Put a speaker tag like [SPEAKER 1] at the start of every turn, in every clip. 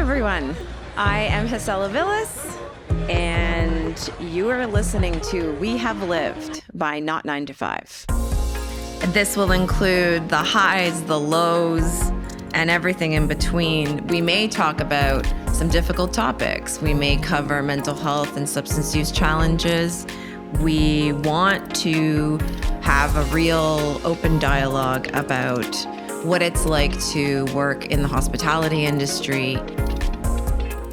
[SPEAKER 1] everyone. I am Hisela Villas, and you are listening to We Have Lived by Not 9 to 5. This will include the highs, the lows, and everything in between. We may talk about some difficult topics. We may cover mental health and substance use challenges. We want to have a real open dialogue about what it's like to work in the hospitality industry.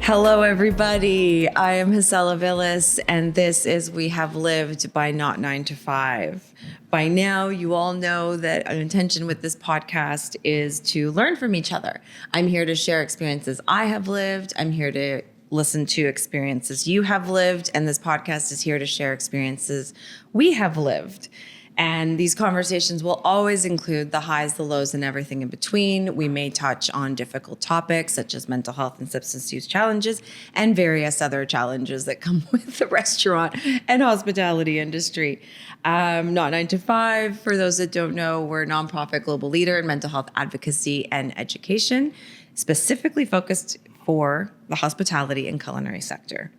[SPEAKER 1] Hello, everybody. I am Hisela Villas, and this is We Have Lived by Not 9 to 5. By now, you all know that an intention with this podcast is to learn from each other. I'm here to share experiences I have lived. I'm here to listen to experiences you have lived, and this podcast is here to share experiences we have lived. And these conversations will always include the highs, the lows, and everything in between. We may touch on difficult topics such as mental health and substance use challenges and various other challenges that come with the restaurant and hospitality industry. Not 9 to 5, for those that don't know, we're a nonprofit global leader in mental health advocacy and education, specifically focused for the hospitality and culinary sector.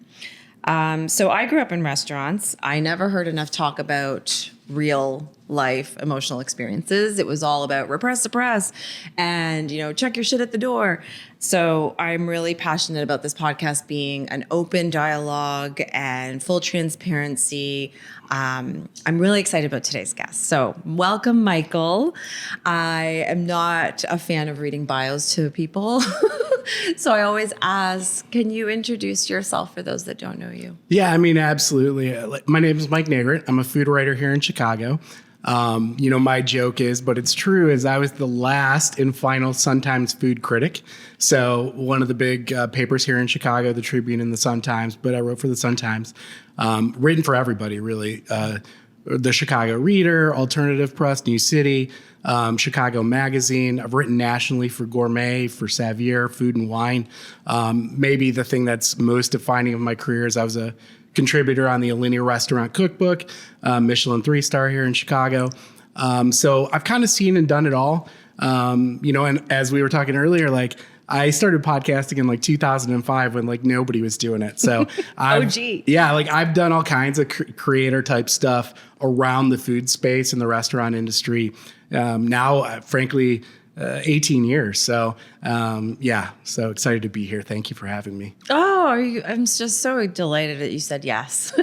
[SPEAKER 1] So I grew up in restaurants. I never heard enough talk about real life emotional experiences. It was all about repress, suppress, and, check your shit at the door. So I'm really passionate about this podcast being an open dialogue and full transparency. I'm really excited about today's guest. So welcome, Michael. I am not a fan of reading bios to people. So I always ask, can you introduce yourself for those that don't know you?
[SPEAKER 2] Yeah, absolutely. My name is Mike Nagrant. I'm a food writer here in Chicago. My joke is, but it's true, is I was the last and final Sun-Times food critic. So one of the big papers here in Chicago, the Tribune and the Sun-Times, but I wrote for the Sun-Times, written for everybody, really. The Chicago Reader, Alternative Press, New City, Chicago Magazine. I've written nationally for Gourmet, for Savier, Food and Wine. Maybe the thing that's most defining of my career is I was a contributor on the Alinea restaurant cookbook, Michelin 3-star here in Chicago. So I've kind of seen and done it all. And as we were talking earlier, I started podcasting in 2005 when nobody was doing it. So I've done all kinds of creator type stuff around the food space and the restaurant industry. Now, frankly, 18 years. So, so excited to be here. Thank you for having me.
[SPEAKER 1] I'm just so delighted that you said yes.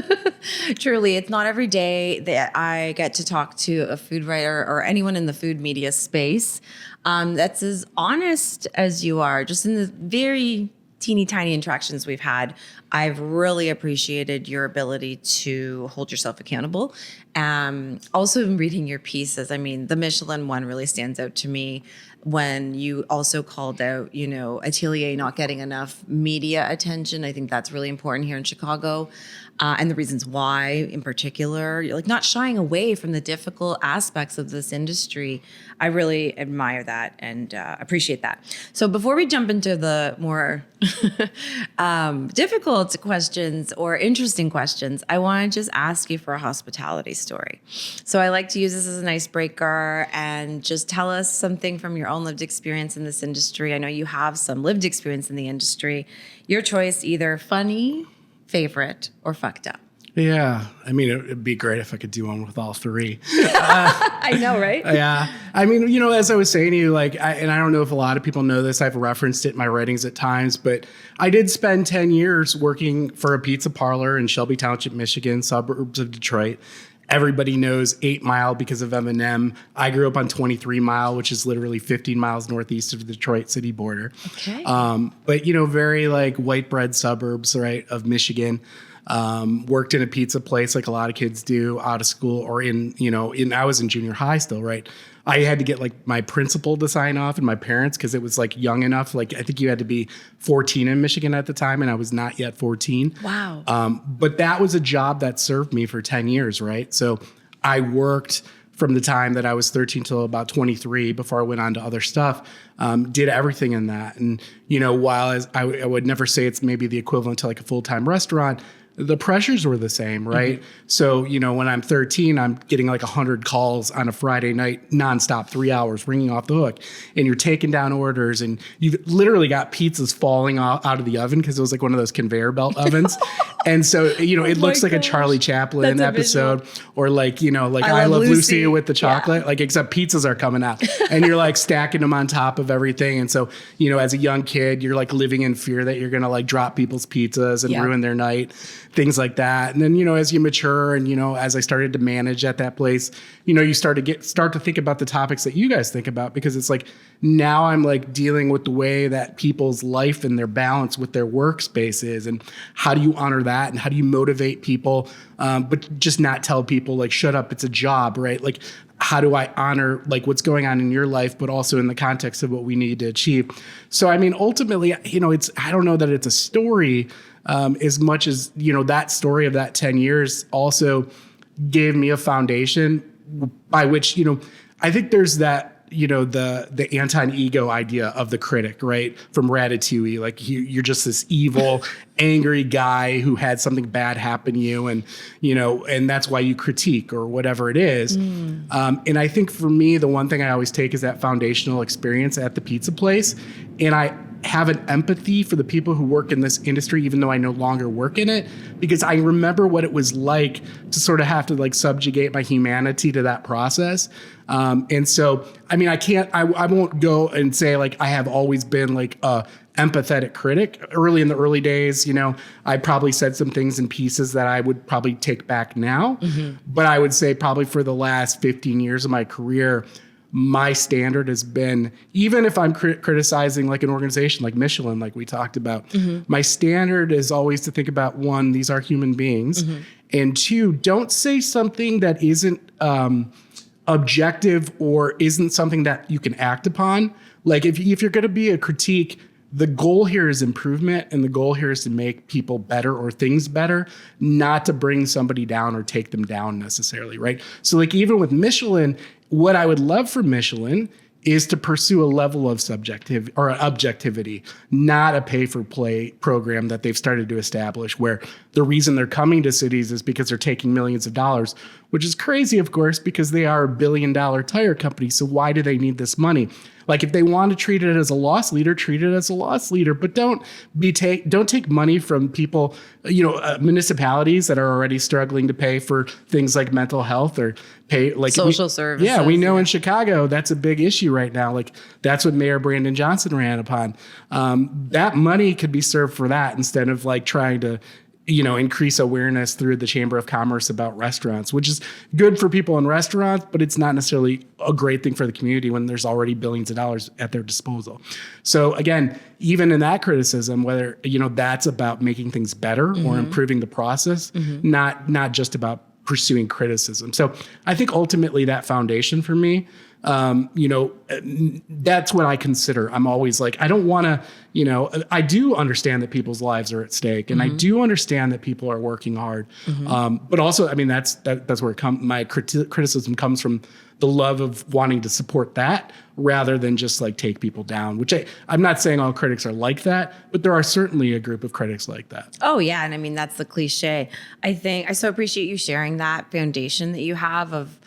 [SPEAKER 1] Truly, it's not every day that I get to talk to a food writer or anyone in the food media space that's as honest as you are. Just in the very teeny tiny interactions we've had, I've really appreciated your ability to hold yourself accountable. Also in reading your pieces, the Michelin one really stands out to me when you also called out, Atelier not getting enough media attention. I think that's really important here in Chicago. And the reasons why in particular, you're not shying away from the difficult aspects of this industry. I really admire that and appreciate that. So before we jump into the more difficult questions or interesting questions, I want to just ask you for a hospitality story. So I like to use this as an icebreaker and just tell us something from your own lived experience in this industry. I know you have some lived experience in the industry. Your choice, either funny, favorite, or fucked up.
[SPEAKER 2] Yeah. It'd be great if I could do one with all three.
[SPEAKER 1] I know, right?
[SPEAKER 2] Yeah. As I was saying to you, and I don't know if a lot of people know this, I've referenced it in my writings at times, but I did spend 10 years working for a pizza parlor in Shelby Township, Michigan, suburbs of Detroit. Everybody knows 8 Mile because of M&M. I grew up on 23 Mile, which is literally 15 miles northeast of the Detroit city border. Okay. But very white bread suburbs, right, of Michigan. Worked in a pizza place like a lot of kids do out of school, or I was in junior high still, right? I had to get my principal to sign off and my parents because it was young enough. I think you had to be 14 in Michigan at the time, and I was not yet 14.
[SPEAKER 1] Wow.
[SPEAKER 2] But that was a job that served me for 10 years, right? So I worked from the time that I was 13 till about 23 before I went on to other stuff, did everything in that. And, while I would never say it's maybe the equivalent to a full-time restaurant, the pressures were the same, right? So, when I'm 13, I'm getting like 100 calls on a Friday night, nonstop, 3 hours, ringing off the hook. And you're taking down orders, and you've literally got pizzas falling out of the oven because it was like one of those conveyor belt ovens. And so, it looks like a Charlie Chaplin episode, or like, like I Love Lucy with the chocolate, like except pizzas are coming out and you're like stacking them on top of everything. And so, as a young kid, you're like living in fear that you're going to like drop people's pizzas and ruin their night, things like that. And then, as you mature and, as I started to manage at that place, you start to think about the topics that you guys think about, because it's like, now I'm like dealing with the way that people's life and their balance with their workspace is, and how do you honor that, and how do you motivate people, but just not tell people like, shut up, it's a job, right? Like, how do I honor like what's going on in your life, but also in the context of what we need to achieve? So, I mean, ultimately, I don't know that it's a story as much as, that story of that 10 years also gave me a foundation by which, I think there's that, the anti-ego idea of the critic, right? From Ratatouille, like you're just this evil, angry guy who had something bad happen to you, and and that's why you critique or whatever it is. And I think for me, the one thing I always take is that foundational experience at the pizza place, and I have an empathy for the people who work in this industry, even though I no longer work in it, because I remember what it was like to sort of have to like subjugate my humanity to that process. And so, I mean, I won't go and say like I have always been like a empathetic critic. Early in the early days, I probably said some things in pieces that I would probably take back now. But I would say probably for the last 15 years of my career, my standard has been, even if I'm criticizing like an organization like Michelin, like we talked about, my standard is always to think about, one, these are human beings, and two, don't say something that isn't objective or isn't something that you can act upon. Like if you're going to be a critique, the goal here is improvement, and the goal here is to make people better or things better, not to bring somebody down or take them down necessarily, right? So like even with Michelin, what I would love for Michelin is to pursue a level of objectivity, not a pay-for-play program that they've started to establish, where the reason they're coming to cities is because they're taking millions of dollars, which is crazy, of course, because they are $1 billion tire company. So why do they need this money? Like if they want to treat it as a loss leader, treat it as a loss leader, but don't take money from people, municipalities that are already struggling to pay for things like mental health or pay like
[SPEAKER 1] social services.
[SPEAKER 2] Yeah, we know in Chicago that's a big issue right now. Like that's what Mayor Brandon Johnson ran upon. That money could be served for that instead of like trying to increase awareness through the Chamber of Commerce about restaurants, which is good for people in restaurants, but it's not necessarily a great thing for the community when there's already billions of dollars at their disposal. So again, even in that criticism, whether, that's about making things better or improving the process, not just about pursuing criticism. So I think ultimately that foundation for me, that's what I consider. I'm always like, I don't want to, I do understand that people's lives are at stake, and I do understand that people are working hard. But also, I mean, that's where my criticism comes from, the love of wanting to support that rather than just like take people down, which I'm not saying all critics are like that, but there are certainly a group of critics like that.
[SPEAKER 1] Oh yeah. And I mean, that's the cliche. I think I so appreciate you sharing that foundation that you have of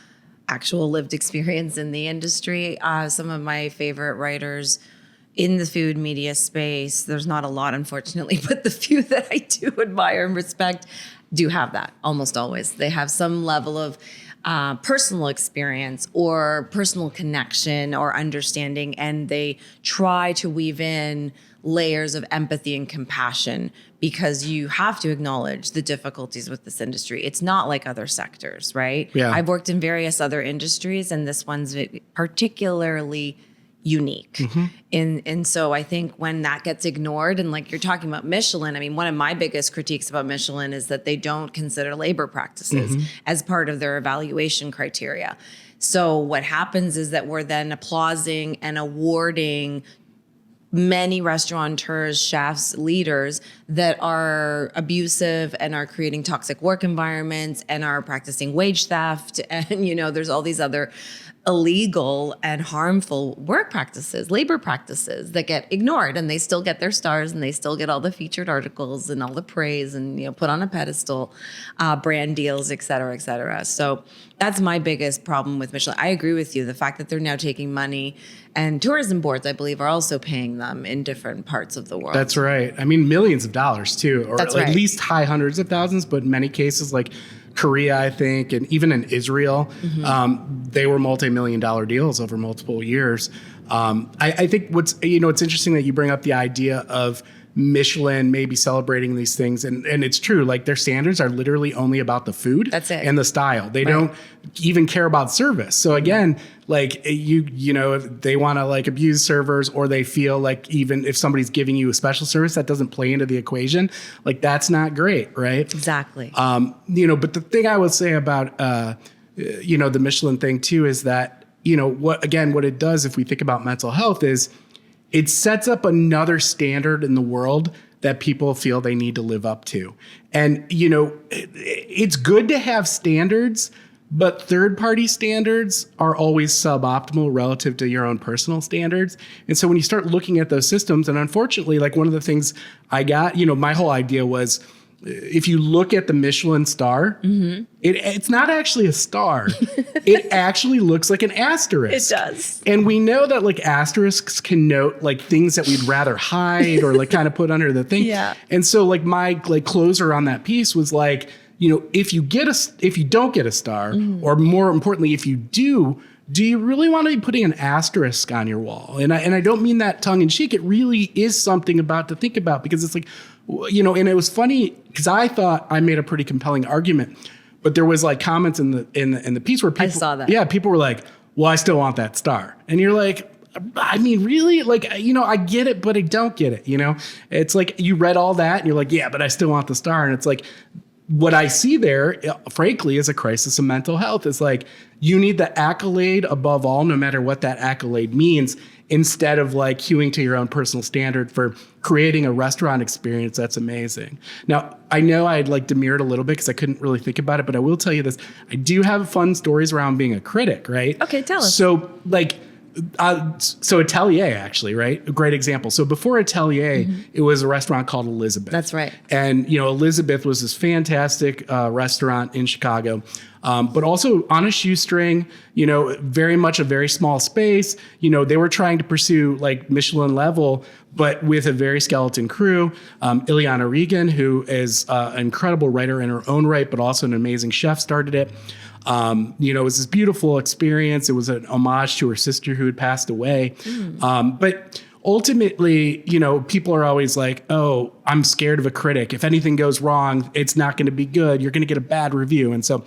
[SPEAKER 1] actual lived experience in the industry. Some of my favorite writers in the food media space, there's not a lot, unfortunately, but the few that I do admire and respect do have that almost always. They have some level of personal experience or personal connection or understanding, and they try to weave in layers of empathy and compassion, because you have to acknowledge the difficulties with this industry. It's not like other sectors, right?
[SPEAKER 2] Yeah.
[SPEAKER 1] I've worked in various other industries, and this one's particularly unique. And so I think when that gets ignored, and like you're talking about Michelin, I mean, one of my biggest critiques about Michelin is that they don't consider labor practices as part of their evaluation criteria. So what happens is that we're then applauding and awarding many restaurateurs, chefs, leaders that are abusive and are creating toxic work environments and are practicing wage theft. And, there's all these other illegal and harmful work practices, labor practices that get ignored, and they still get their stars and they still get all the featured articles and all the praise and, you know, put on a pedestal, brand deals, et cetera, et cetera. So that's my biggest problem with Michelin. I agree with you. The fact that they're now taking money, and tourism boards, I believe, are also paying them in different parts of the world.
[SPEAKER 2] That's right. I mean, millions of dollars too, or
[SPEAKER 1] That's
[SPEAKER 2] at
[SPEAKER 1] right.
[SPEAKER 2] least high hundreds of thousands, but in many cases like Korea, I think, and even in Israel, they were multi-million-dollar deals over multiple years. I think it's interesting that you bring up the idea of Michelin maybe celebrating these things, and it's true. Like, their standards are literally only about the food.
[SPEAKER 1] That's it.
[SPEAKER 2] And the style. They don't even care about service. So again, like if they want to like abuse servers, or they feel like even if somebody's giving you a special service that doesn't play into the equation, like that's not great, right?
[SPEAKER 1] Exactly.
[SPEAKER 2] But the thing I would say about the Michelin thing too is that what it does, if we think about mental health, is it sets up another standard in the world that people feel they need to live up to. And, it's good to have standards, but third-party standards are always suboptimal relative to your own personal standards. And so when you start looking at those systems, and unfortunately, like one of the things I got, my whole idea was, if you look at the Michelin star, it's not actually a star. It actually looks like an asterisk.
[SPEAKER 1] It does.
[SPEAKER 2] And we know that like asterisks can note like things that we'd rather hide or like kind of put under the thing.
[SPEAKER 1] Yeah.
[SPEAKER 2] And so like my like closer on that piece was like, if you don't get a star, or more importantly, if you do you really want to be putting an asterisk on your wall? And I don't mean that tongue in cheek. It really is something to think about, because it's like, and it was funny because I thought I made a pretty compelling argument, but there was like comments in the piece where people,
[SPEAKER 1] I saw that.
[SPEAKER 2] Yeah, people were like, well, I still want that star. And you're like, I mean, really? Like, I get it, but I don't get it. It's like you read all that and you're like, yeah, but I still want the star. And it's like, what I see there, frankly, is a crisis of mental health. It's like, you need the accolade above all, no matter what that accolade means, instead of like hewing to your own personal standard for creating a restaurant experience that's amazing. Now, I know I'd like demurred a little bit because I couldn't really think about it, but I will tell you this. I do have fun stories around being a critic, right?
[SPEAKER 1] Okay, tell us.
[SPEAKER 2] So like, Atelier, actually, right? A great example. So before Atelier, it was a restaurant called Elizabeth.
[SPEAKER 1] That's right.
[SPEAKER 2] And, Elizabeth was this fantastic restaurant in Chicago, but also on a shoestring, very much a very small space. They were trying to pursue like Michelin level, but with a very skeleton crew. Ileana Regan, who is an incredible writer in her own right, but also an amazing chef, started it. It was this beautiful experience. It was an homage to her sister who had passed away. But ultimately, people are always like, oh, I'm scared of a critic. If anything goes wrong, it's not going to be good. You're going to get a bad review. And so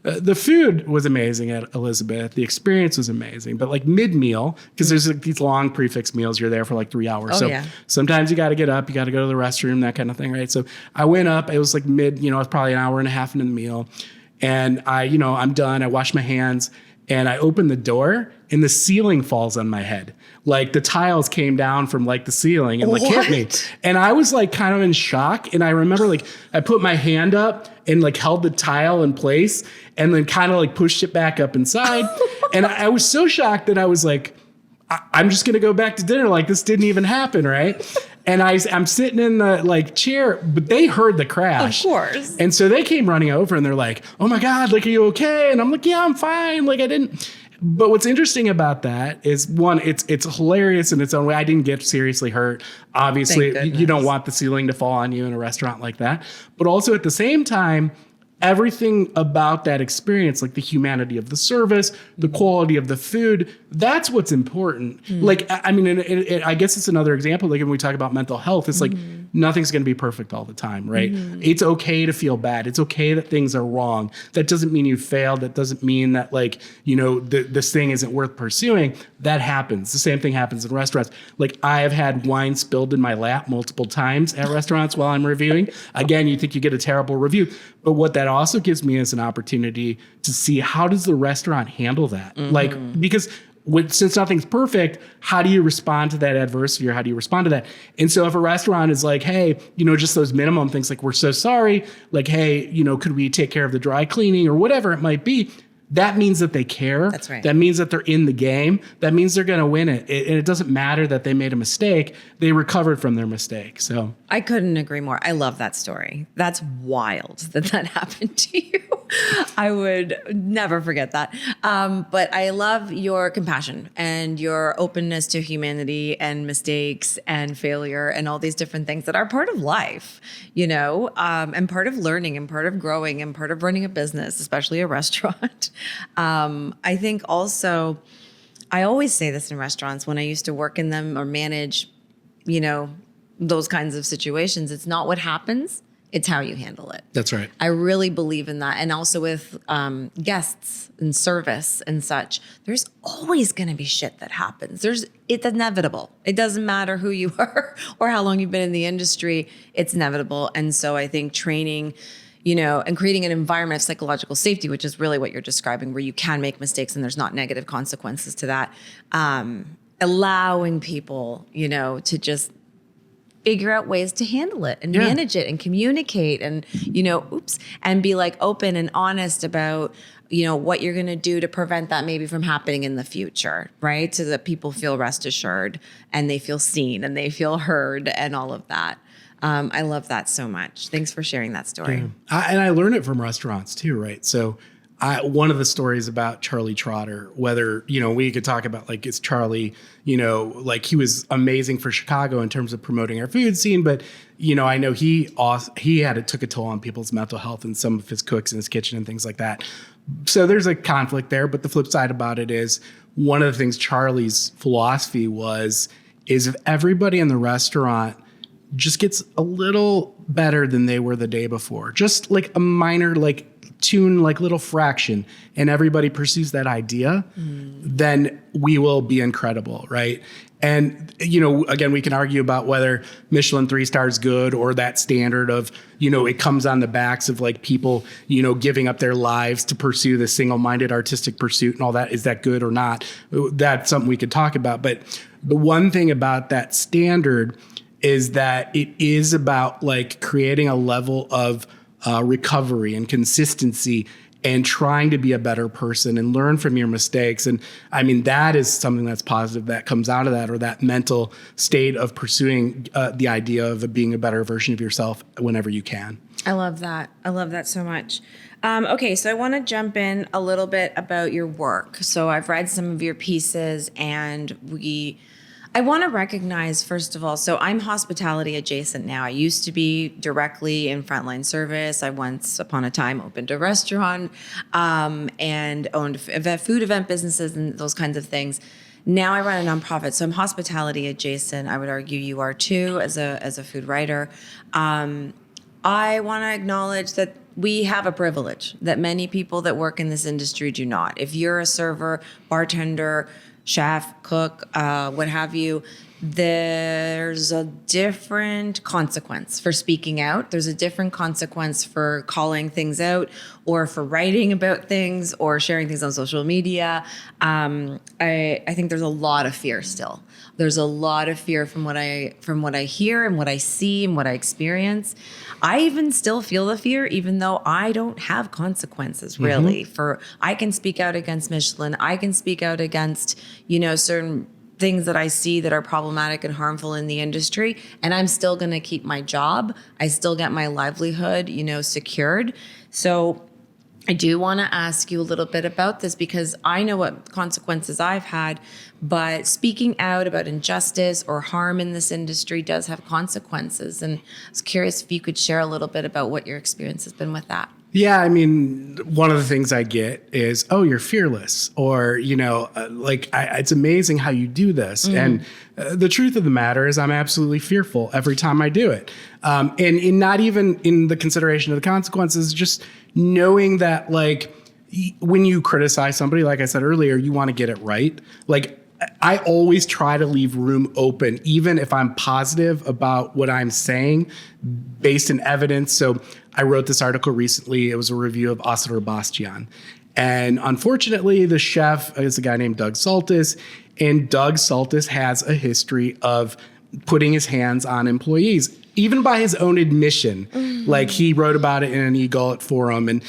[SPEAKER 2] the food was amazing at Elizabeth. The experience was amazing. But like mid-meal, because there's like these long prefix meals, you're there for like 3 hours. Sometimes you got to get up, you got to go to the restroom, that kind of thing, right? So I went up. It was like it was probably an hour and a half into the meal. And I'm done. I wash my hands and I open the door and the ceiling falls on my head. Like the tiles came down from like the ceiling and like hit me. And I was like kind of in shock. And I remember like I put my hand up and like held the tile in place and then kind of like pushed it back up inside. And I was so shocked that I was like, I'm just going to go back to dinner. Like this didn't even happen. Right. And I'm sitting in the like chair, but they heard the crash.
[SPEAKER 1] Of course.
[SPEAKER 2] And so they came running over and they're like, oh my God, like, are you okay? And I'm like, yeah, I'm fine. Like I didn't. But what's interesting about that is, one, it's hilarious in its own way. I didn't get seriously hurt. Obviously, you don't want the ceiling to fall on you in a restaurant like that. But also at the same time, everything about that experience, like the humanity of the service, the quality of the food, that's what's important. Like, I mean, I guess it's another example. Like when we talk about mental health, it's like nothing's going to be perfect all the time, right? It's okay to feel bad. It's okay that things are wrong. That doesn't mean you failed. That doesn't mean that like, this thing isn't worth pursuing. That happens. The same thing happens in restaurants. Like I have had wine spilled in my lap multiple times at restaurants while I'm reviewing. Again, you think you get a terrible review, but what that also gives me is an opportunity to see how does the restaurant handle that? Like, because since nothing's perfect, how do you respond to that adversity, or how do you respond to that? And so if a restaurant is like, hey, just those minimum things, like, we're so sorry, like, hey, could we take care of the dry cleaning or whatever it might be? that means that they care.
[SPEAKER 1] That's right.
[SPEAKER 2] That means that they're in the game. That means they're going to win it. And it doesn't matter that they made a mistake. They recovered from their mistake. So
[SPEAKER 1] I couldn't agree more. I love that story. That's wild that happened to you. I would never forget that. But I love your compassion and your openness to humanity and mistakes and failure and all these different things that are part of life, and part of learning and part of growing and part of running a business, especially a restaurant. I think also, I always say this in restaurants when I used to work in them or manage, those kinds of situations. It's not what happens, it's how you handle it.
[SPEAKER 2] that's right.
[SPEAKER 1] I really believe in that. And also with guests and service and such, there's always going to be shit that happens. It's inevitable. It doesn't matter who you are or how long you've been in the industry. It's inevitable. And so I think training, and creating an environment of psychological safety, which is really what you're describing, where you can make mistakes and there's not negative consequences to that. Allowing people, to just figure out ways to handle it and manage it and communicate and, and be like open and honest about, what you're going to do to prevent that maybe from happening in the future, right? So that people feel rest assured and they feel seen and they feel heard and all of that. I love that so much. Thanks for sharing that story.
[SPEAKER 2] Yeah. And I learned it from restaurants too, right? So one of the stories about Charlie Trotter, whether, we could talk about like, it's Charlie, like he was amazing for Chicago in terms of promoting our food scene. But, I know it took a toll on people's mental health and some of his cooks in his kitchen and things like that. So there's a conflict there. But the flip side about it is one of the things Charlie's philosophy is if everybody in the restaurant just gets a little better than they were the day before, just like a minor, tune, little fraction, and everybody pursues that idea, then we will be incredible, right? And, again, we can argue about whether Michelin 3-star is good or that standard of, it comes on the backs of people, giving up their lives to pursue the single-minded artistic pursuit and all that. Is that good or not? That's something we could talk about. But the one thing about that standard is that it is about creating a level of recovery and consistency and trying to be a better person and learn from your mistakes. And I mean, that is something that's positive that comes out of that, or that mental state of pursuing the idea of being a better version of yourself whenever you can.
[SPEAKER 1] I love that. I love that so much. Okay, so I want to jump in a little bit about your work. So I've read some of your pieces and I want to recognize, first of all, so I'm hospitality adjacent now. I used to be directly in frontline service. I once upon a time opened a restaurant and owned food event businesses and those kinds of things. Now I run a nonprofit, so I'm hospitality adjacent. I would argue you are too as a food writer. I want to acknowledge that we have a privilege that many people that work in this industry do not. If you're a server, bartender, chef, cook, what have you, there's a different consequence for speaking out. There's a different consequence for calling things out or for writing about things or sharing things on social media. I think there's a lot of fear still. There's a lot of fear from what I hear and what I see and what I experience. I even still feel the fear, even though I don't have consequences really. I can speak out against Michelin. I can speak out against, certain things that I see that are problematic and harmful in the industry, and I'm still going to keep my job. I still get my livelihood, secured. So I do want to ask you a little bit about this because I know what consequences I've had, but speaking out about injustice or harm in this industry does have consequences. And I was curious if you could share a little bit about what your experience has been with that.
[SPEAKER 2] Yeah, I mean, one of the things I get is, oh, you're fearless, or, it's amazing how you do this. And the truth of the matter is I'm absolutely fearful every time I do it. And in not even in the consideration of the consequences, just knowing that, when you criticize somebody, like I said earlier, you want to get it right. I always try to leave room open, even if I'm positive about what I'm saying based in evidence. So I wrote this article recently. It was a review of Oscar Bastian. And unfortunately, the chef is a guy named Doug Saltis. And Doug Saltis has a history of putting his hands on employees, even by his own admission. He wrote about it in an e-Gullet forum. And,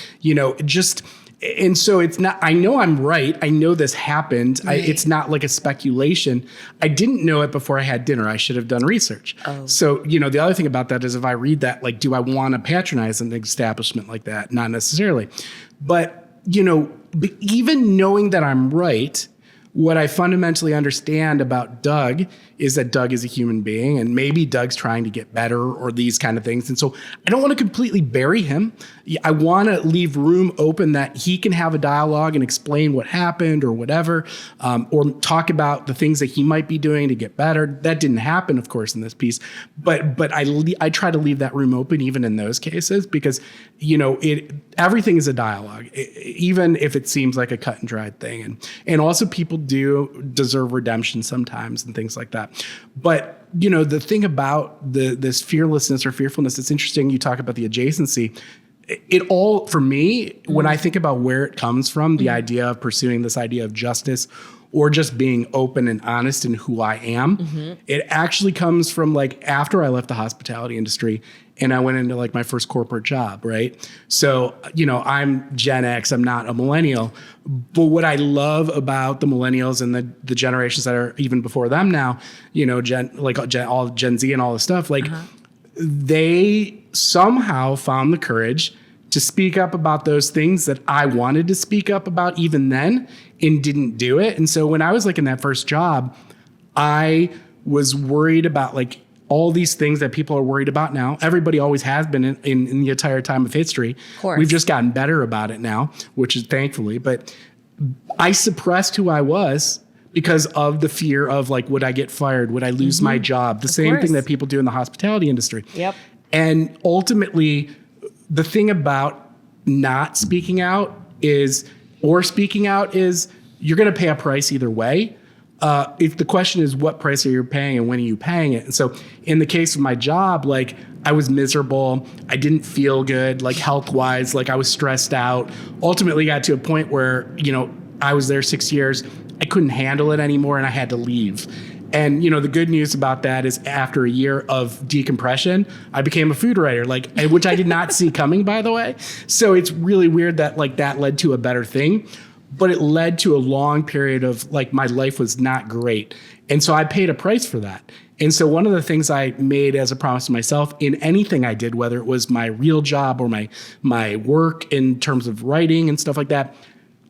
[SPEAKER 2] And so it's not, I know I'm right. I know this happened.
[SPEAKER 1] Right.
[SPEAKER 2] It's not like a speculation. I didn't know it before I had dinner. I should have done research.
[SPEAKER 1] Oh.
[SPEAKER 2] So, the other thing about that is if I read that, like, do I want to patronize an establishment like that? Not necessarily. But, even knowing that I'm right, what I fundamentally understand about Doug is that Doug is a human being, and maybe Doug's trying to get better or these kind of things. And so I don't want to completely bury him. I want to leave room open that he can have a dialogue and explain what happened or whatever, or talk about the things that he might be doing to get better. That didn't happen, of course, in this piece. But I try to leave that room open even in those cases because, everything is a dialogue, even if it seems like a cut and dried thing. And also people do deserve redemption sometimes and things like that. But, the thing about this fearlessness or fearfulness, it's interesting. You talk about the adjacency. It all, for me, when I think about where it comes from, the idea of pursuing this idea of justice or just being open and honest in who I am, it actually comes from like after I left the hospitality industry and I went into like my first corporate job, right? So, I'm Gen X, I'm not a millennial, but what I love about the millennials and the generations that are even before them now, all Gen Z and all this stuff, like they somehow found the courage to speak up about those things that I wanted to speak up about even then and didn't do it. And so when I was like in that first job, I was worried about like all these things that people are worried about now. Everybody always has been in the entire time of history.
[SPEAKER 1] Of course.
[SPEAKER 2] We've just gotten better about it now, which is thankfully. But I suppressed who I was because of the fear of like, would I get fired? Would I lose my job? The same thing that people do in the hospitality industry.
[SPEAKER 1] Yep.
[SPEAKER 2] And ultimately, the thing about not speaking out is you're going to pay a price either way. If the question is what price are you paying and when are you paying it? And so in the case of my job, like I was miserable. I didn't feel good, like health wise, like I was stressed out. Ultimately got to a point where, I was there 6 years. I couldn't handle it anymore and I had to leave. And, the good news about that is after a year of decompression, I became a food writer, which I did not see coming, by the way. So it's really weird that that led to a better thing, but it led to a long period of my life was not great. And so I paid a price for that. And so one of the things I made as a promise to myself in anything I did, whether it was my real job or my work in terms of writing and stuff like that,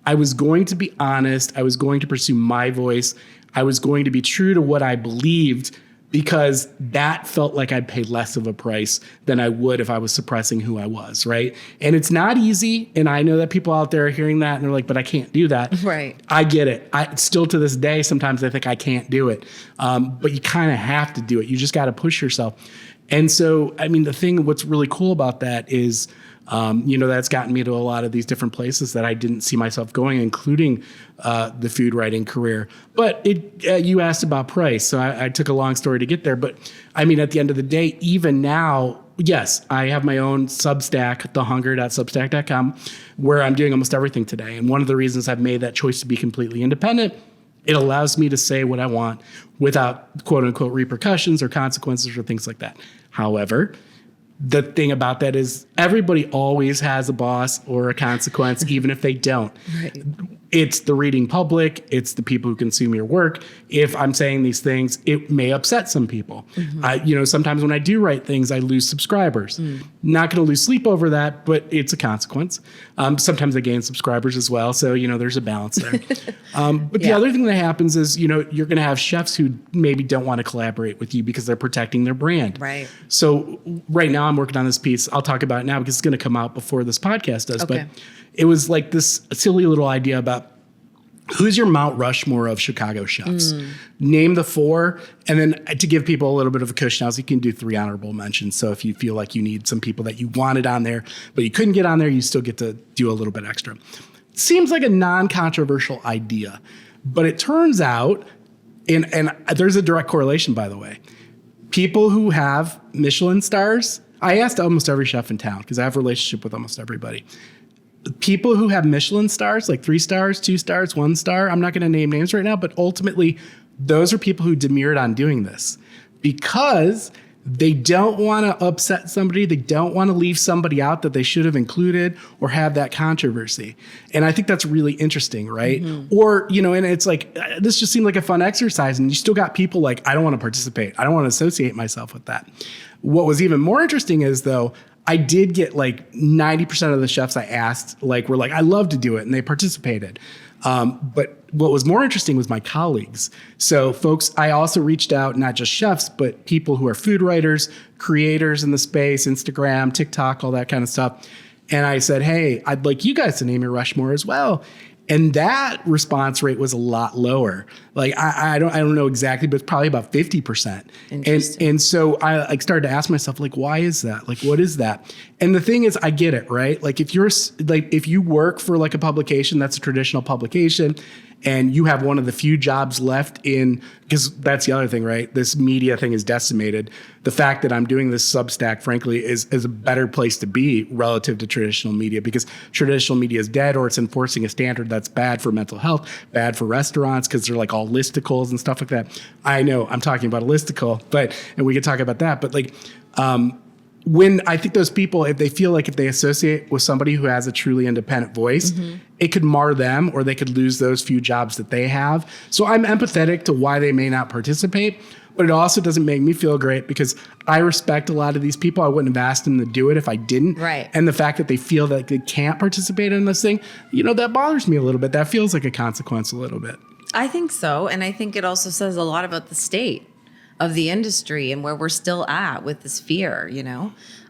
[SPEAKER 2] I was going to be honest. I was going to pursue my voice. I was going to be true to what I believed because that felt like I'd pay less of a price than I would if I was suppressing who I was, right? And it's not easy. And I know that people out there are hearing that and they're like, but I can't do that.
[SPEAKER 1] Right.
[SPEAKER 2] I get it. Still to this day, sometimes I think I can't do it. But you kind of have to do it. You just got to push yourself. And so, what's really cool about that is, that's gotten me to a lot of these different places that I didn't see myself going, including the food writing career. But you asked about price, so I took a long story to get there. But at the end of the day, even now, yes, I have my own Substack, thehunger.substack.com, where I'm doing almost everything today. And one of the reasons I've made that choice to be completely independent, it allows me to say what I want without quote unquote repercussions or consequences or things like that. However, the thing about that is everybody always has a boss or a consequence, even if they don't. Right. It's the reading public. It's the people who consume your work. If I'm saying these things, it may upset some people. Mm-hmm. Sometimes when I do write things, I lose subscribers. Not going to lose sleep over that, but it's a consequence. Sometimes I gain subscribers as well. So, there's a balance there. But the other thing that happens is, you're going to have chefs who maybe don't want to collaborate with you because they're protecting their brand. Right. So right now I'm working on this piece. I'll talk about it now because it's going to come out before this podcast does. Okay. But it was like this silly little idea about who's your Mount Rushmore of Chicago chefs? Name the 4. And then to give people a little bit of a cushion, you can do 3 honorable mentions. So if you feel like you need some people that you wanted on there, but you couldn't get on there, you still get to do a little bit extra. Seems like a non-controversial idea, but it turns out, and there's a direct correlation, by the way, people who have Michelin stars, I asked almost every chef in town because I have a relationship with almost everybody. People who have Michelin stars, like 3 stars, 2 stars, 1 star, I'm not going to name names right now, but ultimately those are people who demurred on doing this because They don't want to upset somebody. They don't want to leave somebody out that they should have included or have that controversy. And I think that's really interesting, right? Or, and it's like, this just seemed like a fun exercise, and you still got people like, I don't want to participate. I don't want to associate myself with that. What was even more interesting is, though, I did get like 90% of the chefs I asked, were like, I love to do it, and they participated. But what was more interesting was my colleagues. So folks, I also reached out, not just chefs, but people who are food writers, creators in the space, Instagram, TikTok, all that kind of stuff. And I said, hey, I'd like you guys to name your Rushmore as well. And that response rate was a lot lower. I don't know exactly, but it's probably about 50%. And so I started to ask myself, why is that? What is that? And the thing is, I get it, right? If you work for a publication that's a traditional publication, and you have one of the few jobs left because that's the other thing, right? This media thing is decimated. The fact that I'm doing this Substack, frankly, is a better place to be relative to traditional media, because traditional media is dead, or it's enforcing a standard that's bad for mental health, bad for restaurants, because they're all listicles and stuff like that. I know I'm talking about a listicle, and we could talk about that. But when I think those people, if they feel if they associate with somebody who has a truly independent voice, it could mar them, or they could lose those few jobs that they have. So I'm empathetic to why they may not participate, but it also doesn't make me feel great, because I respect a lot of these people. I wouldn't have asked them to do it if I didn't.
[SPEAKER 1] Right.
[SPEAKER 2] And the fact that they feel that they can't participate in this thing, that bothers me a little bit. That feels like a consequence a little bit.
[SPEAKER 1] I think so. And I think it also says a lot about the state of the industry and where we're still at with this fear,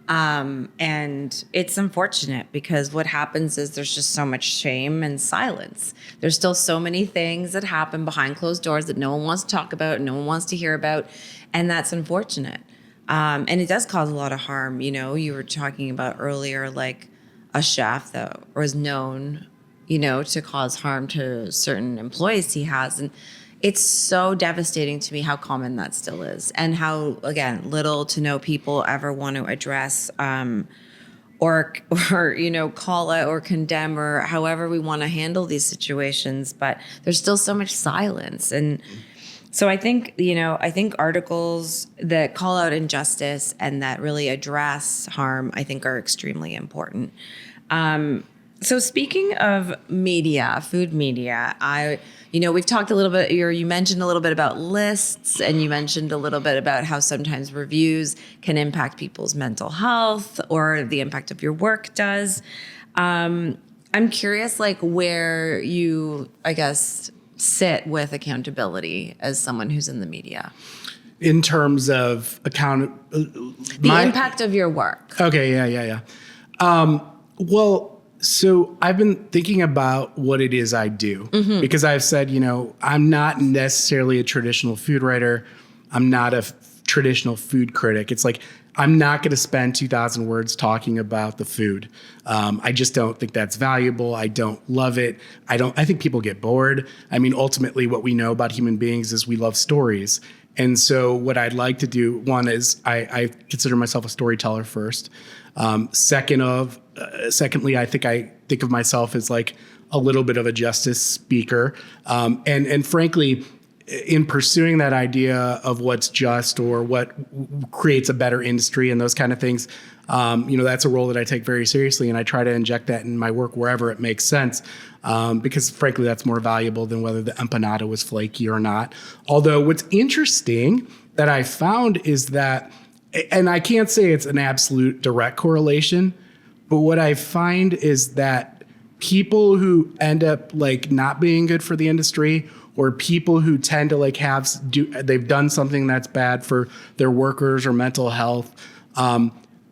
[SPEAKER 1] and it's unfortunate, because what happens is there's just so much shame and silence. There's still so many things that happen behind closed doors that no one wants to talk about, no one wants to hear about. And that's unfortunate. And it does cause a lot of harm. You were talking about earlier, a chef that was known, to cause harm to certain employees he has. And it's so devastating to me how common that still is, and how, again, little to no people ever want to address or call out or condemn, or however we want to handle these situations. But there's still so much silence. And so I think articles that call out injustice and that really address harm, I think, are extremely important. So speaking of media, food media, we've talked a little bit, you mentioned a little bit about lists, and you mentioned a little bit about how sometimes reviews can impact people's mental health, or the impact of your work does. I'm curious, where you, I guess, sit with accountability as someone who's in the media.
[SPEAKER 2] In terms of
[SPEAKER 1] the impact of your work.
[SPEAKER 2] Okay, yeah. So I've been thinking about what it is I do, because I've said, I'm not necessarily a traditional food writer. I'm not a traditional food critic. It's I'm not going to spend 2,000 words talking about the food. I just don't think that's valuable. I don't love it. I think people get bored. Ultimately, what we know about human beings is we love stories. And so what I'd like to do, one is I consider myself a storyteller first. Secondly, I think of myself as a little bit of a justice speaker. And frankly, in pursuing that idea of what's just, or what creates a better industry and those kind of things, that's a role that I take very seriously, and I try to inject that in my work wherever it makes sense, because frankly, that's more valuable than whether the empanada was flaky or not. Although what's interesting that I found is that, and I can't say it's an absolute direct correlation, but what I find is that people who end up not being good for the industry, or people who tend to they've done something that's bad for their workers or mental health,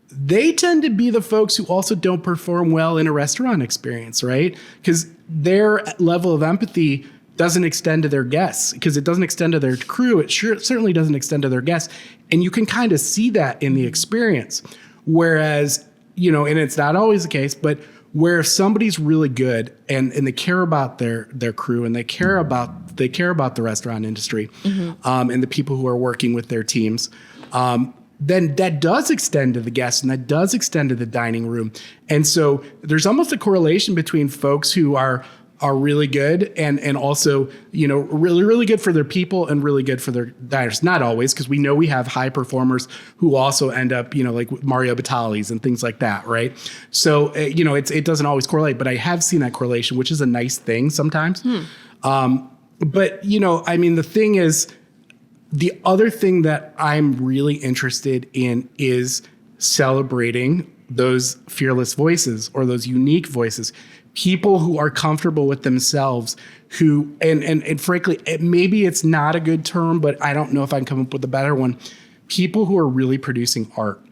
[SPEAKER 2] they tend to be the folks who also don't perform well in a restaurant experience, right? Because their level of empathy doesn't extend to their guests, because it doesn't extend to their crew. It certainly doesn't extend to their guests. And you can kind of see that in the experience. Whereas, and it's not always the case, but where if somebody's really good and they care about their crew, and they care about the restaurant industry, and the people who are working with their teams, then that does extend to the guests, and that does extend to the dining room. And so there's almost a correlation between folks who are are really good and also, really, really good for their people and really good for their diners. Not always, because we know we have high performers who also end up, like Mario Batali's and things like that, right? So, it doesn't always correlate, but I have seen that correlation, which is a nice thing sometimes. But, the thing is, the other thing that I'm really interested in is celebrating those fearless voices or those unique voices. People who are comfortable with themselves, who, and frankly, maybe it's not a good term, but I don't know if I can come up with a better one. People who are really producing art.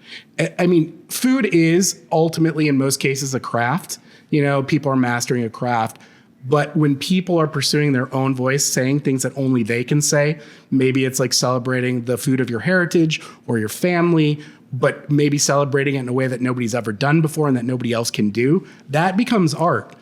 [SPEAKER 2] Food is ultimately, in most cases, a craft. People are mastering a craft. But when people are pursuing their own voice, saying things that only they can say, maybe it's like celebrating the food of your heritage or your family, but maybe celebrating it in a way that nobody's ever done before and that nobody else can do, that becomes art.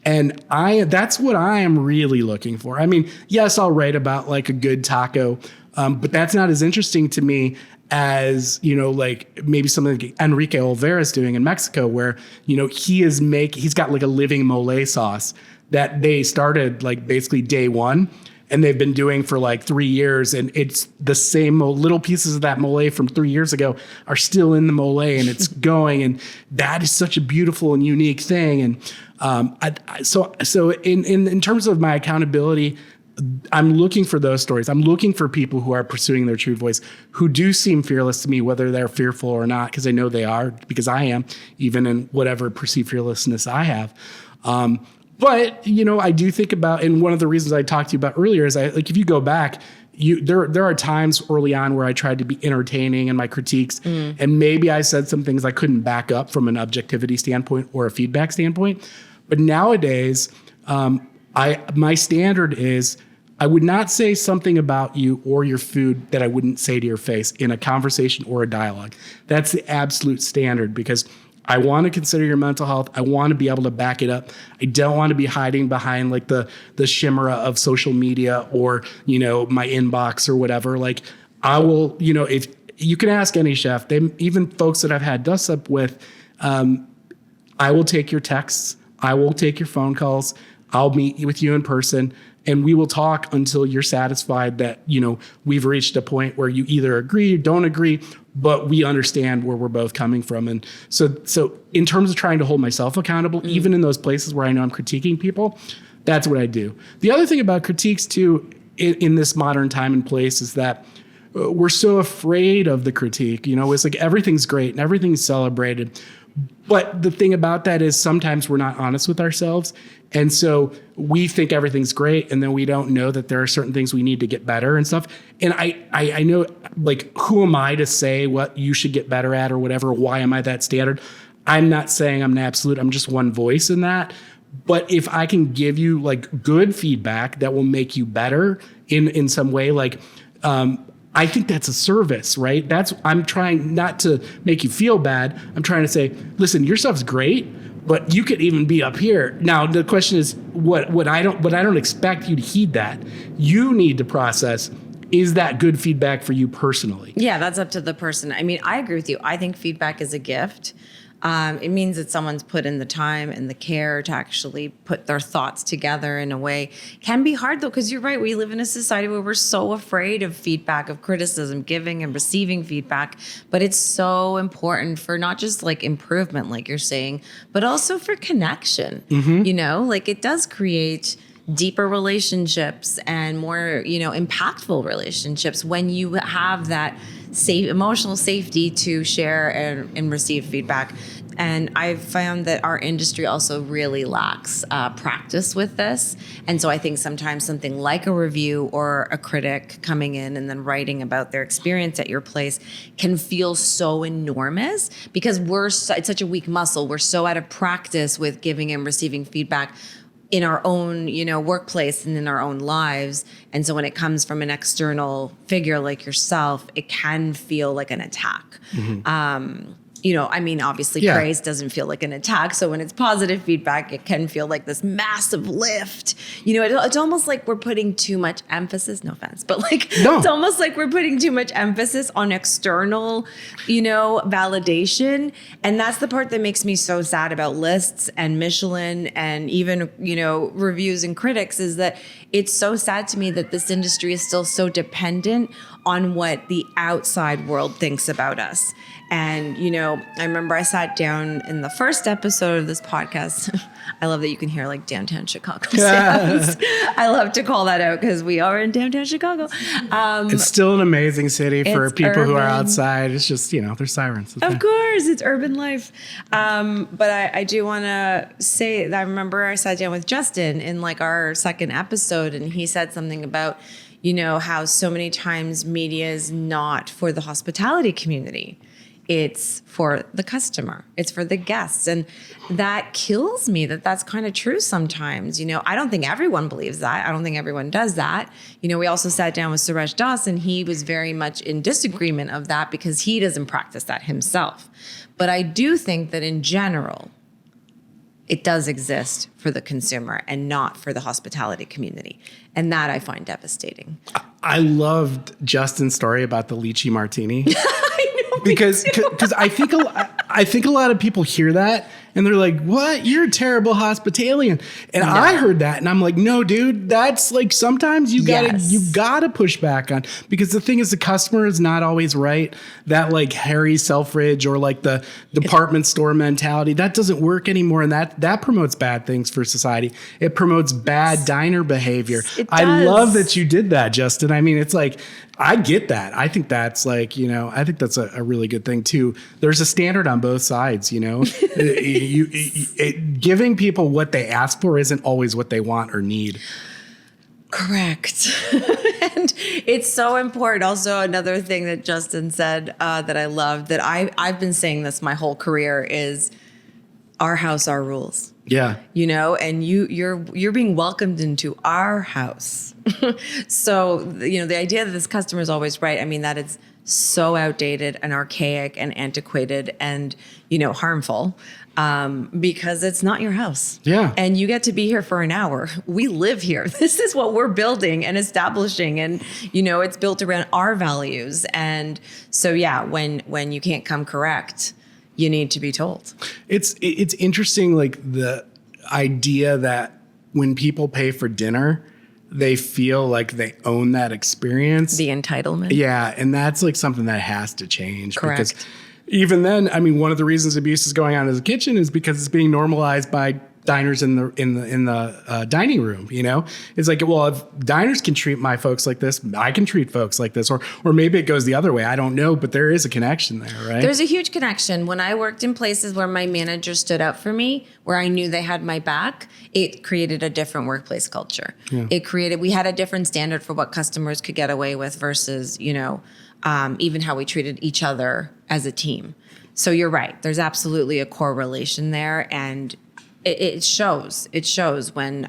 [SPEAKER 2] And that's what I am really looking for. Yes, I'll write about like a good taco, but that's not as interesting to me as, like maybe something like Enrique Olvera's doing in Mexico, where, he's got like a living mole sauce that they started like basically day one. And they've been doing for like 3 years, and it's the same little pieces of that mole from 3 years ago are still in the mole, and it's going, and that is such a beautiful and unique thing. And so in terms of my accountability, I'm looking for those stories. I'm looking for people who are pursuing their true voice, who do seem fearless to me, whether they're fearful or not, because I know they are, because I am, even in whatever perceived fearlessness I have. But, I do think about, and one of the reasons I talked to you about earlier is if you go back, there are times early on where I tried to be entertaining in my critiques, and maybe I said some things I couldn't back up from an objectivity standpoint or a feedback standpoint. But nowadays, my standard is I would not say something about you or your food that I wouldn't say to your face in a conversation or a dialogue. That's the absolute standard, because I want to consider your mental health. I want to be able to back it up. I don't want to be hiding behind like the chimera of social media or, my inbox or whatever. Like I will, if you can ask any chef, even folks that I've had dust up with, I will take your texts. I will take your phone calls. I'll meet with you in person, and we will talk until you're satisfied that, we've reached a point where you either agree or don't agree, but we understand where we're both coming from. And so in terms of trying to hold myself accountable, even in those places where I know I'm critiquing people, that's what I do. The other thing about critiques too, in this modern time and place, is that we're so afraid of the critique. It's like everything's great and everything's celebrated. But the thing about that is sometimes we're not honest with ourselves. And so we think everything's great, and then we don't know that there are certain things we need to get better and stuff. And I know, like, who am I to say what you should get better at or whatever? Why am I that standard? I'm not saying I'm an absolute. I'm just one voice in that. But if I can give you like good feedback that will make you better in some way, like, I think that's a service, right? I'm trying not to make you feel bad. I'm trying to say, listen, your stuff's great, but you could even be up here. Now, the question is, what I don't expect you to heed that. You need to process, is that good feedback for you personally?
[SPEAKER 1] Yeah, that's up to the person. I agree with you. I think feedback is a gift. It means that someone's put in the time and the care to actually put their thoughts together in a way. Can be hard though, because you're right. We live in a society where we're so afraid of feedback, of criticism, giving and receiving feedback. But it's so important for not just like improvement, like you're saying, but also for connection. Like it does create deeper relationships and more, impactful relationships when you have that safe emotional safety to share and receive feedback. And I've found that our industry also really lacks practice with this. And so I think sometimes something like a review or a critic coming in and then writing about their experience at your place can feel so enormous, because it's such a weak muscle. We're so out of practice with giving and receiving feedback in our own, workplace and in our own lives. And so when it comes from an external figure like yourself, it can feel like an attack. I mean, obviously
[SPEAKER 2] Yeah.
[SPEAKER 1] praise doesn't feel like an attack. So when it's positive feedback, it can feel like this massive lift. It's almost like we're putting too much emphasis, no offense, but
[SPEAKER 2] No.
[SPEAKER 1] it's almost like we're putting too much emphasis on external, validation. And that's the part that makes me so sad about lists and Michelin and even, reviews and critics, is that it's so sad to me that this industry is still so dependent on what the outside world thinks about us. And, I remember I sat down in the first episode of this podcast. I love that you can hear like downtown Chicago sounds. I love to call that out because we are in downtown Chicago.
[SPEAKER 2] It's still an amazing city for
[SPEAKER 1] It's
[SPEAKER 2] people who are
[SPEAKER 1] urban.
[SPEAKER 2] outside. It's just, there's sirens. It's
[SPEAKER 1] Of
[SPEAKER 2] fine.
[SPEAKER 1] course, it's urban life. But I do want to say that I remember I sat down with Justin in like our second episode, and he said something about, how so many times media is not for the hospitality community. It's for the customer. It's for the guests. And that kills me that's kind of true sometimes. I don't think everyone believes that. I don't think everyone does that. We also sat down with Suresh Das, and he was very much in disagreement of that because he doesn't practice that himself. But I do think that in general, it does exist for the consumer and not for the hospitality community. And that I find devastating.
[SPEAKER 2] I loved Justin's story about the lychee martini.
[SPEAKER 1] I know.
[SPEAKER 2] Because I think a lot of people hear that and they're like, "What? You're a terrible hospitalian." And
[SPEAKER 1] No.
[SPEAKER 2] I heard that and I'm like, "No, dude, that's like sometimes you
[SPEAKER 1] Yes.
[SPEAKER 2] gotta push back on, because the thing is the customer is not always right. That like Harry Selfridge or like the department store mentality, that doesn't work anymore, and that promotes bad things for society. It promotes bad diner behavior.
[SPEAKER 1] It
[SPEAKER 2] I
[SPEAKER 1] does.
[SPEAKER 2] love that you did that, Justin. I mean, it's like, I get that. I think that's like, I think that's a really good thing too. There's a standard on both sides, giving people what they ask for isn't always what they want or need.
[SPEAKER 1] Correct. And it's so important. Also, another thing that Justin said that I loved, that I've been saying this my whole career, is our house, our rules.
[SPEAKER 2] Yeah.
[SPEAKER 1] And you're being welcomed into our house. So, the idea that this customer is always right, I mean, that is so outdated and archaic and antiquated and, harmful, because it's not your house.
[SPEAKER 2] Yeah.
[SPEAKER 1] And you get to be here for an hour. We live here. This is what we're building and establishing. And, it's built around our values. And so, yeah, when you can't come correct, you need to be told.
[SPEAKER 2] It's interesting, like the idea that when people pay for dinner, they feel like they own that experience.
[SPEAKER 1] The entitlement.
[SPEAKER 2] Yeah, and that's like something that has to change.
[SPEAKER 1] Correct.
[SPEAKER 2] Because even then, I mean, one of the reasons abuse is going on in the kitchen is because it's being normalized by diners in the dining room. It's like, well, if diners can treat my folks like this, I can treat folks like this, or maybe it goes the other way. I don't know, but there is a connection there, right?
[SPEAKER 1] There's a huge connection. When I worked in places where my manager stood up for me, where I knew they had my back, it created a different workplace culture.
[SPEAKER 2] Yeah.
[SPEAKER 1] We had a different standard for what customers could get away with versus, even how we treated each other as a team. So you're right. There's absolutely a correlation there. And it shows. It shows when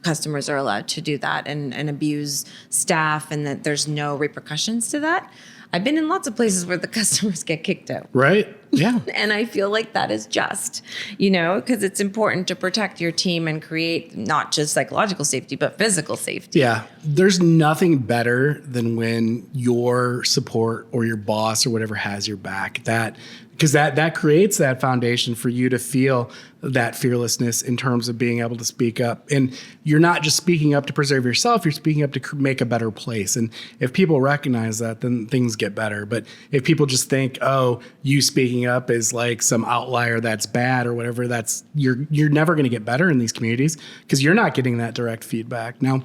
[SPEAKER 1] customers are allowed to do that and abuse staff, and that there's no repercussions to that. I've been in lots of places where the customers get kicked out.
[SPEAKER 2] Right? Yeah.
[SPEAKER 1] And I feel like that is just, because it's important to protect your team and create not just psychological safety, but physical safety.
[SPEAKER 2] Yeah. There's nothing better than when your support or your boss or whatever has your back. Because that creates that foundation for you to feel that fearlessness in terms of being able to speak up. And you're not just speaking up to preserve yourself, you're speaking up to make a better place. And if people recognize that, then things get better. But if people just think, oh, you speaking up is like some outlier that's bad or whatever, you're never going to get better in these communities because you're not getting that direct feedback. Now,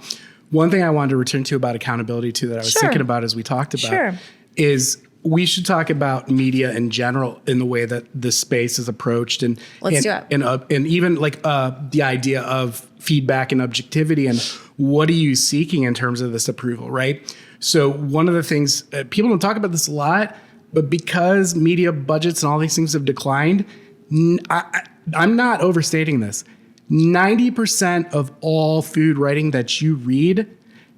[SPEAKER 2] one thing I wanted to return to about accountability too that I was
[SPEAKER 1] Sure.
[SPEAKER 2] thinking about as we talked about
[SPEAKER 1] Sure.
[SPEAKER 2] is we should talk about media in general in the way that the space is approached, and
[SPEAKER 1] Let's do it.
[SPEAKER 2] And even like the idea of feedback and objectivity, and what are you seeking in terms of this approval, right? So one of the things people don't talk about this a lot, but because media budgets and all these things have declined, I'm not overstating this. 90% of all food writing that you read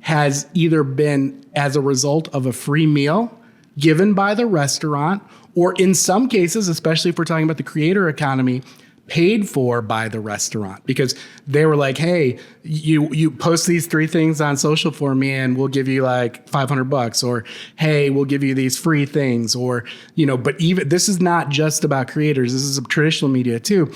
[SPEAKER 2] has either been as a result of a free meal, given by the restaurant, or in some cases, especially if we're talking about the creator economy, paid for by the restaurant, because they were like, hey, you post these 3 things on social for me and we'll give you like $500, or hey, we'll give you these free things, or, but even this is not just about creators. This is traditional media too.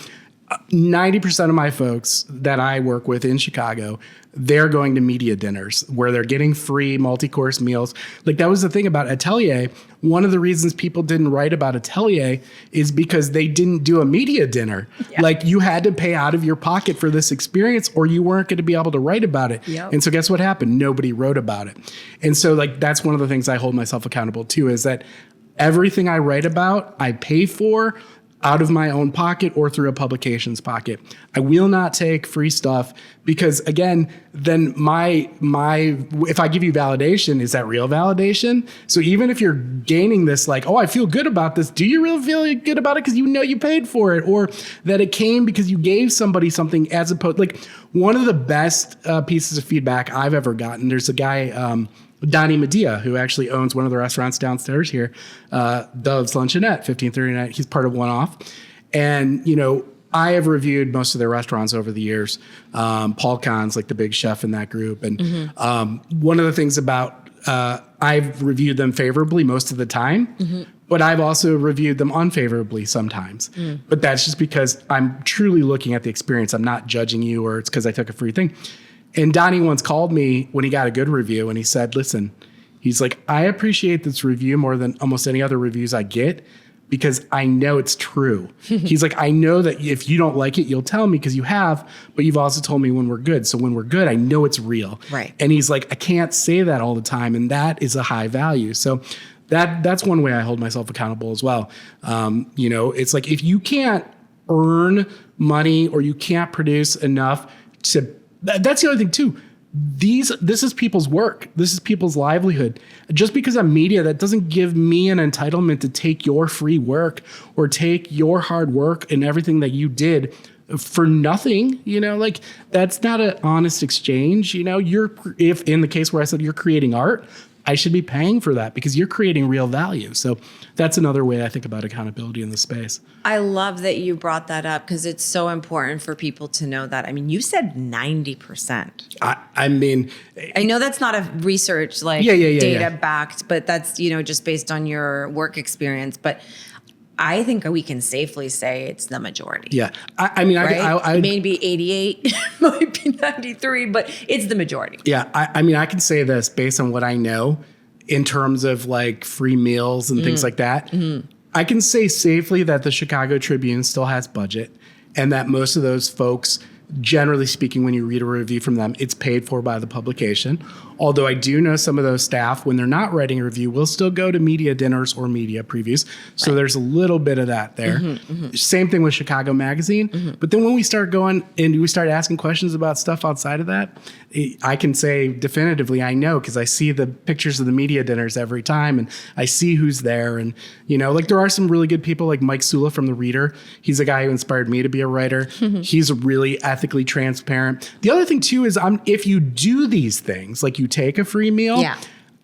[SPEAKER 2] 90% of my folks that I work with in Chicago, they're going to media dinners where they're getting free multi-course meals. Like, that was the thing about Atelier. One of the reasons people didn't write about Atelier is because they didn't do a media dinner. Yeah. Like, you had to pay out of your pocket for this experience or you weren't going to be able to write about it. Yep. And so guess what happened? Nobody wrote about it. And so like, that's one of the things I hold myself accountable to, is that everything I write about, I pay for out of my own pocket or through a publication's pocket. I will not take free stuff, because again, then if I give you validation, is that real validation? So even if you're gaining this, like, oh, I feel good about this, do you really feel good about it because you paid for it, or that it came because you gave somebody something, as opposed, like, one of the best pieces of feedback I've ever gotten, there's a guy, Donnie Medea, who actually owns one of the restaurants downstairs here, Dove's Luncheonette, 1539. He's part of One Off. And, I have reviewed most of their restaurants over the years. Paul Kahn's like the big chef in that group. And one of the things about, I've reviewed them favorably most of the time, but I've also reviewed them unfavorably sometimes. But that's just because I'm truly looking at the experience. I'm not judging you, or it's because I took a free thing. And Donnie once called me when he got a good review, and he said, listen, he's like, I appreciate this review more than almost any other reviews I get, because I know it's true. He's like, I know that if you don't like it, you'll tell me because you have, but you've also told me when we're good. So when we're good, I know it's real.
[SPEAKER 1] Right.
[SPEAKER 2] And he's like, I can't say that all the time. And that is a high value. So that's one way I hold myself accountable as well. It's like, if you can't earn money or you can't produce enough to, that's the other thing too. This is people's work. This is people's livelihood. Just because I'm media, that doesn't give me an entitlement to take your free work or take your hard work and everything that you did for nothing. Like, that's not an honest exchange. If in the case where I said you're creating art, I should be paying for that because you're creating real value. So that's another way I think about accountability in the space.
[SPEAKER 1] I love that you brought that up, because it's so important for people to know that. I mean, you said 90%.
[SPEAKER 2] I mean,
[SPEAKER 1] I know that's not a research data backed, but that's, just based on your work experience. But I think we can safely say it's the majority.
[SPEAKER 2] Yeah. I mean, right?
[SPEAKER 1] I maybe 88, might be 93, but it's the majority.
[SPEAKER 2] Yeah. I mean, I can say this based on what I know in terms of like free meals and things like that. I can say safely that the Chicago Tribune still has budget, and that most of those folks, generally speaking, when you read a review from them, it's paid for by the publication. Although I do know some of those staff, when they're not writing a review, will still go to media dinners or media previews. So there's a little bit of that there. Same thing with Chicago Magazine. But then when we start going and we start asking questions about stuff outside of that, I can say definitively I know, because I see the pictures of the media dinners every time, and I see who's there. And, like, there are some really good people like Mike Sula from The Reader. He's a guy who inspired me to be a writer. He's really ethically transparent. The other thing too is if you do these things, like you take a free meal,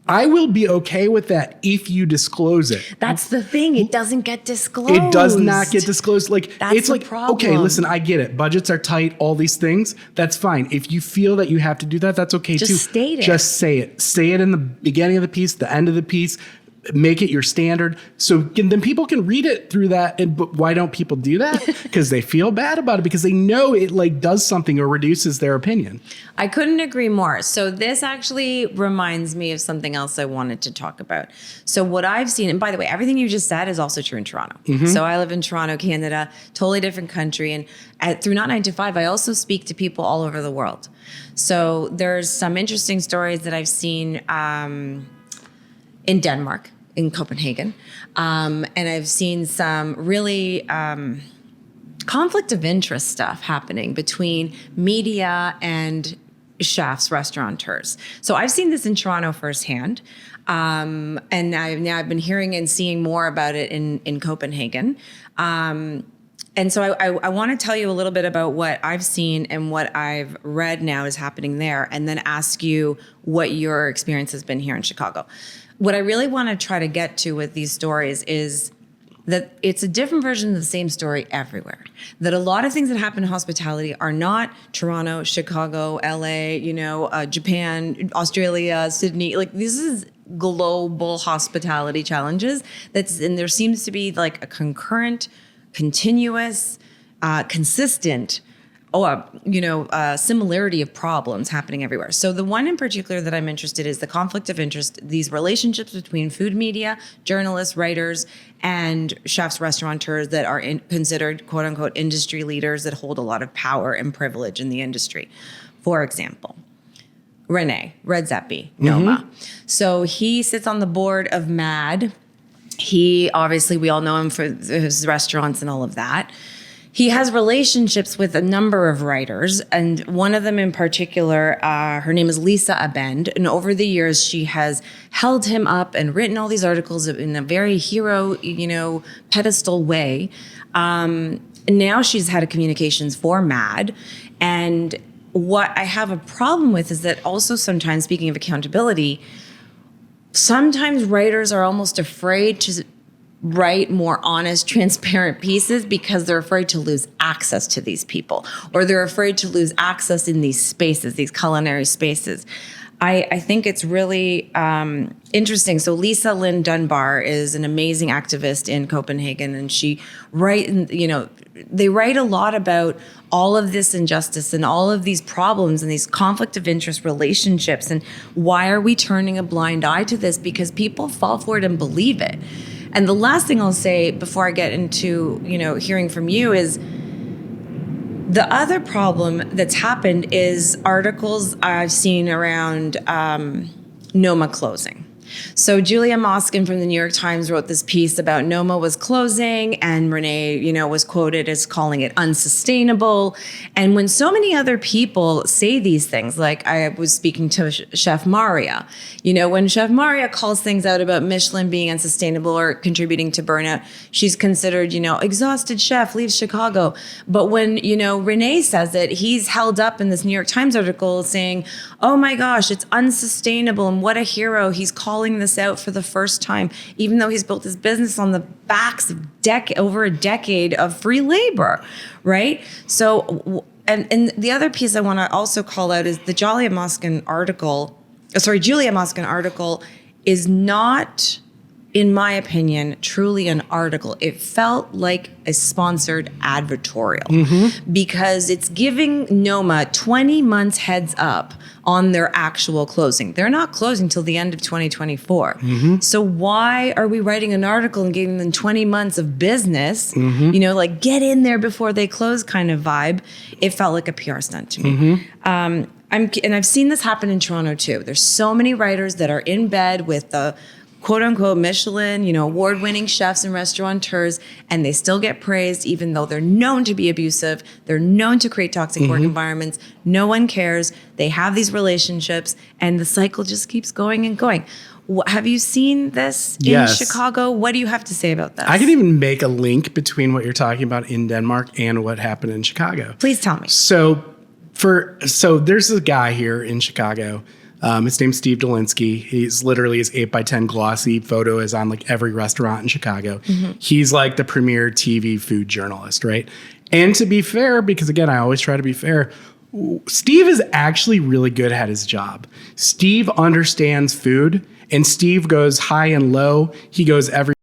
[SPEAKER 2] I will be okay with that if you disclose it.
[SPEAKER 1] That's the thing. It doesn't get disclosed.
[SPEAKER 2] It does not get disclosed. Like,
[SPEAKER 1] that's
[SPEAKER 2] it's like,
[SPEAKER 1] problem.
[SPEAKER 2] Okay, listen, I get it. Budgets are tight, all these things. That's fine. If you feel that you have to do that, that's okay too.
[SPEAKER 1] Just state it.
[SPEAKER 2] Just say it. Say it in the beginning of the piece, the end of the piece. Make it your standard, so then people can read it through that. But why don't people do that? Because they feel bad about it, because they know it like does something or reduces their opinion.
[SPEAKER 1] I couldn't agree more. So this actually reminds me of something else I wanted to talk about. So what I've seen, and by the way, everything you just said is also true in Toronto. So I live in Toronto, Canada, totally different country. And through Not 9 to 5, I also speak to people all over the world. So there's some interesting stories that I've seen in Denmark, in Copenhagen. And I've seen some really conflict of interest stuff happening between media and chefs, restaurateurs. So I've seen this in Toronto firsthand. And I've been hearing and seeing more about it in Copenhagen. And so I want to tell you a little bit about what I've seen and what I've read now is happening there, and then ask you what your experience has been here in Chicago. what I really want to try to get to with these stories is that it's a different version of the same story everywhere. That a lot of things that happen in hospitality are not Toronto, Chicago, LA, Japan, Australia, Sydney. Like, this is global hospitality challenges. And there seems to be like a concurrent, continuous, consistent similarity of problems happening everywhere. So the one in particular that I'm interested in is the conflict of interest, these relationships between food media, journalists, writers, and chefs, restaurateurs that are considered quote unquote industry leaders that hold a lot of power and privilege in the industry. For example, Rene Redzepi, Noma. So he sits on the board of MAD. We all know him for his restaurants and all of that. He has relationships with a number of writers, and one of them in particular, her name is Lisa Abend, and over the years she has held him up and written all these articles in a very hero, pedestal way. Now she's head of communications for MAD, and what I have a problem with is that also sometimes, speaking of accountability, sometimes writers are almost afraid to write more honest, transparent pieces because they're afraid to lose access to these people, or they're afraid to lose access in these spaces, these culinary spaces. I think it's really interesting. So Lisa Lynn Dunbar is an amazing activist in Copenhagen, and they write a lot about all of this injustice and all of these problems and these conflict of interest relationships, and why are we turning a blind eye to this? Because people fall for it and believe it. And the last thing I'll say before I get into, hearing from you is the other problem that's happened is articles I've seen around Noma closing. So Julia Moskin from the New York Times wrote this piece about Noma was closing, and Renee, was quoted as calling it unsustainable. And when so many other people say these things, like I was speaking to Chef Maria, when Chef Maria calls things out about Michelin being unsustainable or contributing to burnout, she's considered, exhausted chef, leaves Chicago. But when, Renee says it, he's held up in this New York Times article saying, oh my gosh, it's unsustainable, and what a hero. He's calling this out for the first time, even though he's built his business on the backs of over a decade of free labor, right? So, and the other piece I want to also call out is the Julia Moskin article is not, in my opinion, truly an article. It felt like a sponsored advertorial because it's giving Noma 20 months heads up on their actual closing. They're not closing till the end of 2024. So why are we writing an article and giving them 20 months of business, like get in there before they close kind of vibe? It felt like a PR stunt to me. And I've seen this happen in Toronto too. There's so many writers that are in bed with the quote unquote Michelin, award-winning chefs and restaurateurs, and they still get praised even though they're known to be abusive. They're known to create toxic work environments. No one cares. They have these relationships, and the cycle just keeps going and going. Have you seen this in Chicago? What do you have to say about this?
[SPEAKER 2] I can even make a link between what you're talking about in Denmark and what happened in Chicago.
[SPEAKER 1] Please tell me.
[SPEAKER 2] So there's a guy here in Chicago. His name's Steve Dolinsky. He's literally, his 8x10 glossy photo is on like every restaurant in Chicago. He's like the premier TV food journalist, right? And to be fair, because again, I always try to be fair, Steve is actually really good at his job. Steve understands food, and Steve goes high and low. He goes every